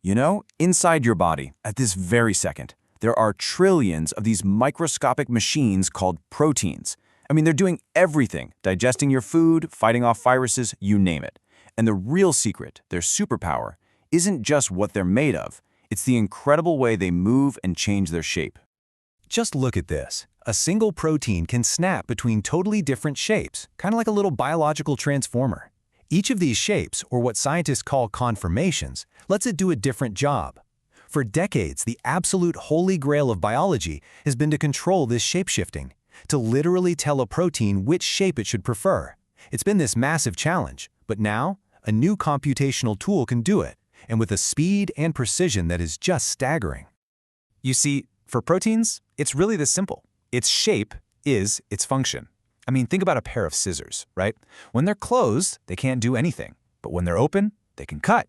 You know, inside your body, at this very second, there are trillions of these microscopic machines called proteins. I mean, they're doing everything, digesting your food, fighting off viruses, you name it. And the real secret, their superpower, isn't just what they're made of. It's the incredible way they move and change their shape. Just look at this. A single protein can snap between totally different shapes, kind of like a little biological transformer. Each of these shapes, or what scientists call conformations, lets it do a different job. For decades, the absolute holy grail of biology has been to control this shape-shifting, to literally tell a protein which shape it should prefer. It's been this massive challenge, but now, a new computational tool can do it, and with a speed and precision that is just staggering. You see, for proteins, it's really this simple. Its shape is its function. I mean, think about a pair of scissors, right? When they're closed, they can't do anything, but when they're open, they can cut.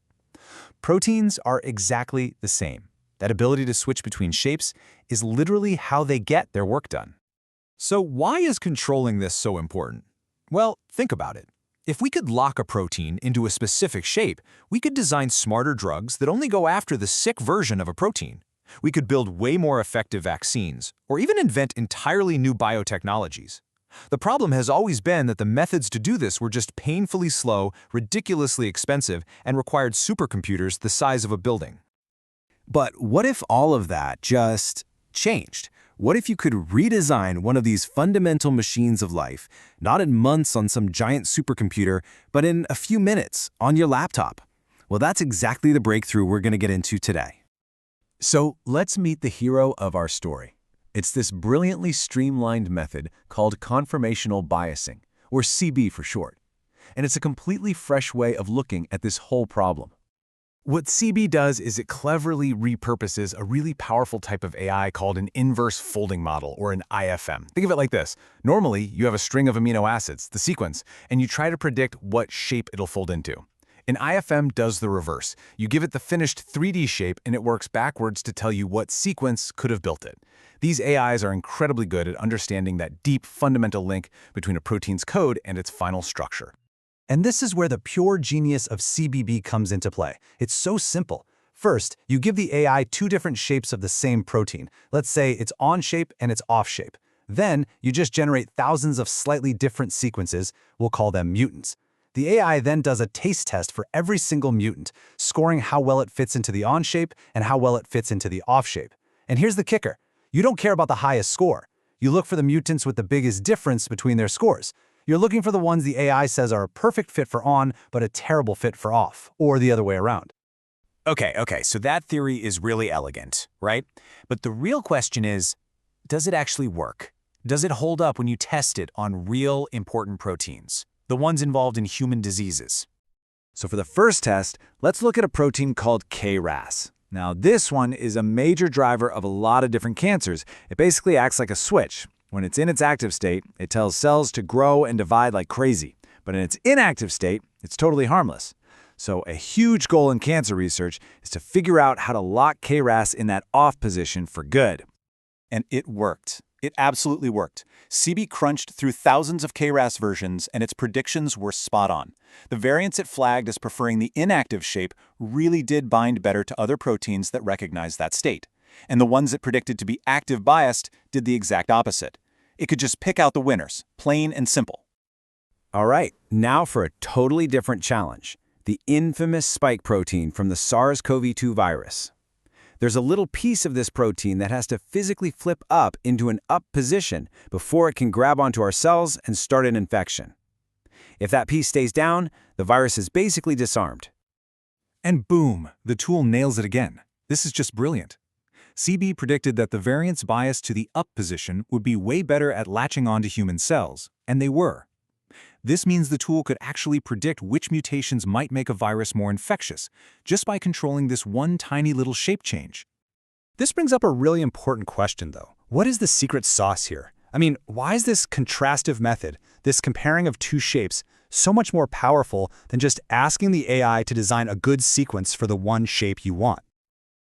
Proteins are exactly the same. That ability to switch between shapes is literally how they get their work done. So why is controlling this so important? Well, think about it. If we could lock a protein into a specific shape, we could design smarter drugs that only go after the sick version of a protein. We could build way more effective vaccines, or even invent entirely new biotechnologies. The problem has always been that the methods to do this were just painfully slow, ridiculously expensive, and required supercomputers the size of a building. But what if all of that just changed? What if you could redesign one of these fundamental machines of life, not in months on some giant supercomputer, but in a few minutes on your laptop? Well, that's exactly the breakthrough we're going to get into today. So let's meet the hero of our story. It's this brilliantly streamlined method called conformational biasing, or CB for short. And it's a completely fresh way of looking at this whole problem. What CB does is it cleverly repurposes a really powerful type of AI called an inverse folding model, or an IFM. Think of it like this. Normally, you have a string of amino acids, the sequence, and you try to predict what shape it'll fold into. An IFM does the reverse. You give it the finished 3D shape, and it works backwards to tell you what sequence could have built it. These AIs are incredibly good at understanding that deep, fundamental link between a protein's code and its final structure. And this is where the pure genius of CBB comes into play. It's so simple. First, you give the AI two different shapes of the same protein. Let's say its on shape and its off shape. Then, you just generate thousands of slightly different sequences. We'll call them mutants. The AI then does a taste test for every single mutant, scoring how well it fits into the on shape and how well it fits into the off shape. And here's the kicker. You don't care about the highest score. You look for the mutants with the biggest difference between their scores. You're looking for the ones the AI says are a perfect fit for on, but a terrible fit for off, or the other way around. Okay, so that theory is really elegant, right? But the real question is, does it actually work? Does it hold up when you test it on real important proteins? The ones involved in human diseases. So for the first test, let's look at a protein called K-Ras. Now, this one is a major driver of a lot of different cancers. It basically acts like a switch. When it's in its active state, it tells cells to grow and divide like crazy. But in its inactive state, it's totally harmless. So a huge goal in cancer research is to figure out how to lock K-Ras in that off position for good. And it worked. It absolutely worked. CB crunched through thousands of K-Ras versions, and its predictions were spot on. The variants it flagged as preferring the inactive shape really did bind better to other proteins that recognize that state. And the ones it predicted to be active biased did the exact opposite. It could just pick out the winners, plain and simple. All right, now for a totally different challenge. The infamous spike protein from the SARS-CoV-2 virus. There's a little piece of this protein that has to physically flip up into an up position before it can grab onto our cells and start an infection. If that piece stays down, the virus is basically disarmed. And boom, the tool nails it again. This is just brilliant. CB predicted that the variants biased to the up position would be way better at latching onto human cells, and they were. This means the tool could actually predict which mutations might make a virus more infectious, just by controlling this one tiny little shape change. This brings up a really important question, though. What is the secret sauce here? I mean, why is this contrastive method, this comparing of two shapes, so much more powerful than just asking the AI to design a good sequence for the one shape you want?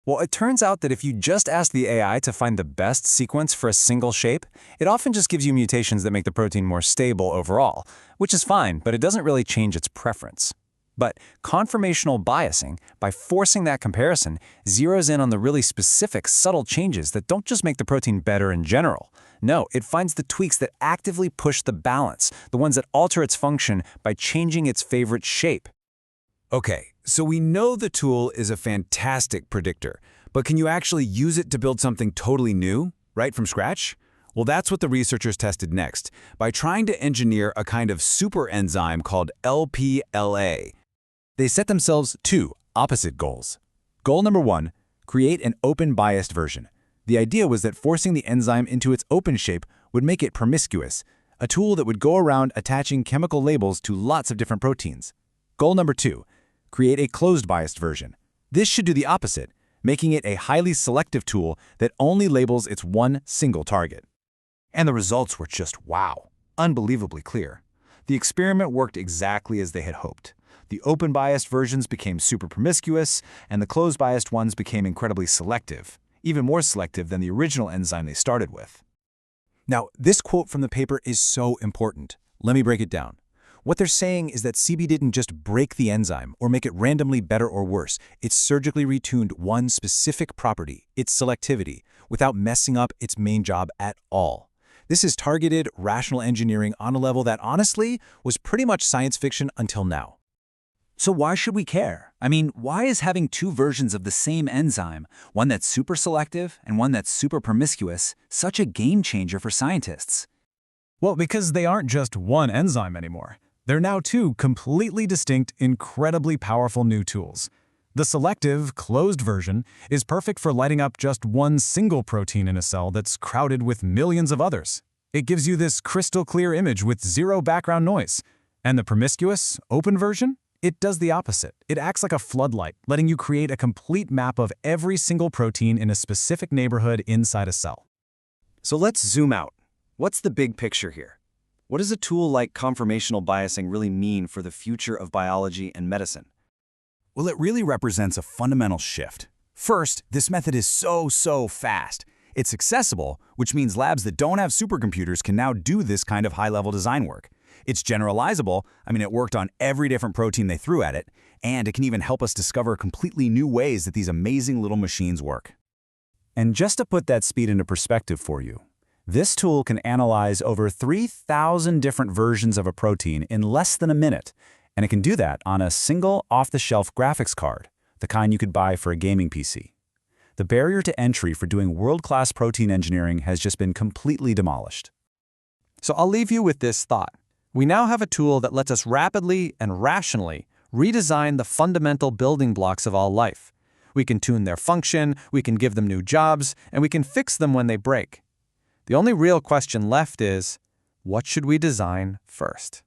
Well, it turns out that if you just ask the AI to find the best sequence for a single shape, it often just gives you mutations that make the protein more stable overall, which is fine, but it doesn't really change its preference. But conformational biasing, by forcing that comparison, zeroes in on the really specific, subtle changes that don't just make the protein better in general. No, it finds the tweaks that actively push the balance, the ones that alter its function by changing its favorite shape. Okay, so we know the tool is a fantastic predictor, but can you actually use it to build something totally new, right from scratch? Well, that's what the researchers tested next, by trying to engineer a kind of super enzyme called LplA. They set themselves two opposite goals. Goal number 1, create an open biased version. The idea was that forcing the enzyme into its open shape would make it promiscuous, a tool that would go around attaching chemical labels to lots of different proteins. Goal number 2, create a closed biased version. This should do the opposite, making it a highly selective tool that only labels its one single target. And the results were just wow, unbelievably clear. The experiment worked exactly as they had hoped. The open-biased versions became super promiscuous, and the closed-biased ones became incredibly selective, even more selective than the original enzyme they started with. Now, this quote from the paper is so important. Let me break it down. What they're saying is that CB didn't just break the enzyme or make it randomly better or worse. It surgically retuned one specific property, its selectivity, without messing up its main job at all. This is targeted, rational engineering on a level that, honestly, was pretty much science fiction until now. So why should we care? I mean, why is having two versions of the same enzyme, one that's super selective and one that's super promiscuous, such a game changer for scientists? Well, because they aren't just one enzyme anymore. They're now two completely distinct, incredibly powerful new tools. The selective, closed version is perfect for lighting up just one single protein in a cell that's crowded with millions of others. It gives you this crystal clear image with zero background noise. And the promiscuous, open version? It does the opposite. It acts like a floodlight, letting you create a complete map of every single protein in a specific neighborhood inside a cell. So let's zoom out. What's the big picture here? What does a tool like conformational biasing really mean for the future of biology and medicine? Well, it really represents a fundamental shift. First, this method is so fast. It's accessible, which means labs that don't have supercomputers can now do this kind of high-level design work. It's generalizable, it worked on every different protein they threw at it, and it can even help us discover completely new ways that these amazing little machines work. And just to put that speed into perspective for you, this tool can analyze over 3,000 different versions of a protein in less than a minute, and it can do that on a single off-the-shelf graphics card, the kind you could buy for a gaming PC. The barrier to entry for doing world-class protein engineering has just been completely demolished. So I'll leave you with this thought. We now have a tool that lets us rapidly and rationally redesign the fundamental building blocks of all life. We can tune their function, we can give them new jobs, and we can fix them when they break. The only real question left is, what should we design first?